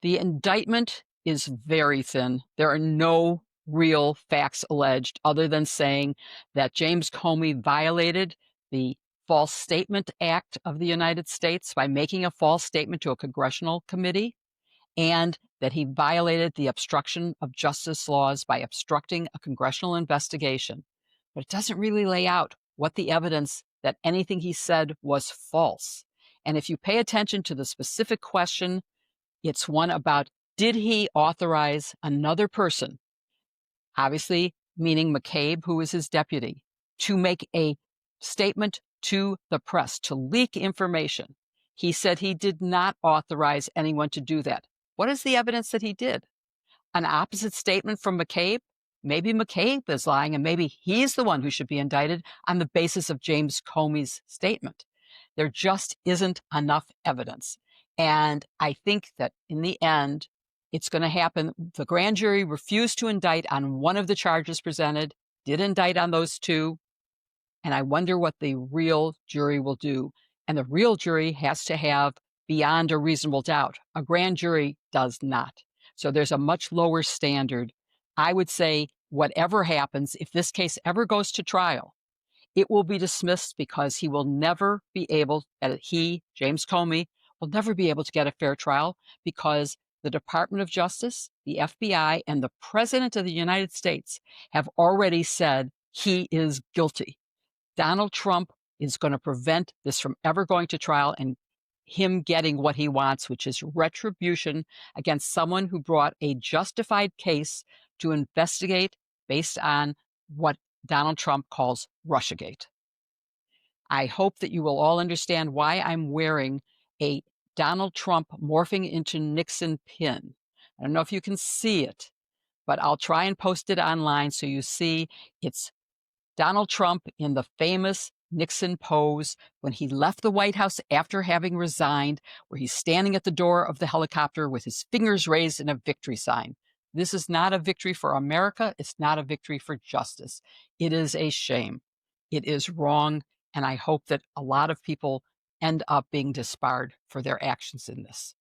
The indictment is very thin. There are no real facts alleged other than saying that James Comey violated the False Statement Act of the United States by making a false statement to a congressional committee, and that he violated the obstruction of justice laws by obstructing a congressional investigation. But it doesn't really lay out what the evidence that anything he said was false. And if you pay attention to the specific question, it's one about, did he authorize another person, obviously meaning McCabe, who was his deputy, to make a statement to the press, to leak information? He said he did not authorize anyone to do that. What is the evidence that he did? An opposite statement from McCabe? Maybe McCabe is lying and maybe he's the one who should be indicted on the basis of James Comey's statement. There just isn't enough evidence. And I think that in the end, it's going to happen. The grand jury refused to indict on one of the charges presented, did indict on those two. And I wonder what the real jury will do. And the real jury has to have beyond a reasonable doubt. A grand jury does not. So there's a much lower standard. I would say whatever happens, if this case ever goes to trial, it will be dismissed because he will never be able, James Comey, will never be able to get a fair trial because the Department of Justice, the FBI, and the President of the United States have already said he is guilty. Donald Trump is going to prevent this from ever going to trial and him getting what he wants, which is retribution against someone who brought a justified case to investigate based on what Donald Trump calls Russiagate. I hope that you will all understand why I'm wearing a Donald Trump morphing into Nixon pin. I don't know if you can see it, but I'll try and post it online so you see it's Donald Trump in the famous Nixon pose when he left the White House after having resigned, where he's standing at the door of the helicopter with his fingers raised in a victory sign. This is not a victory for America. It's not a victory for justice. It is a shame. It is wrong. And I hope that a lot of people end up being disbarred for their actions in this.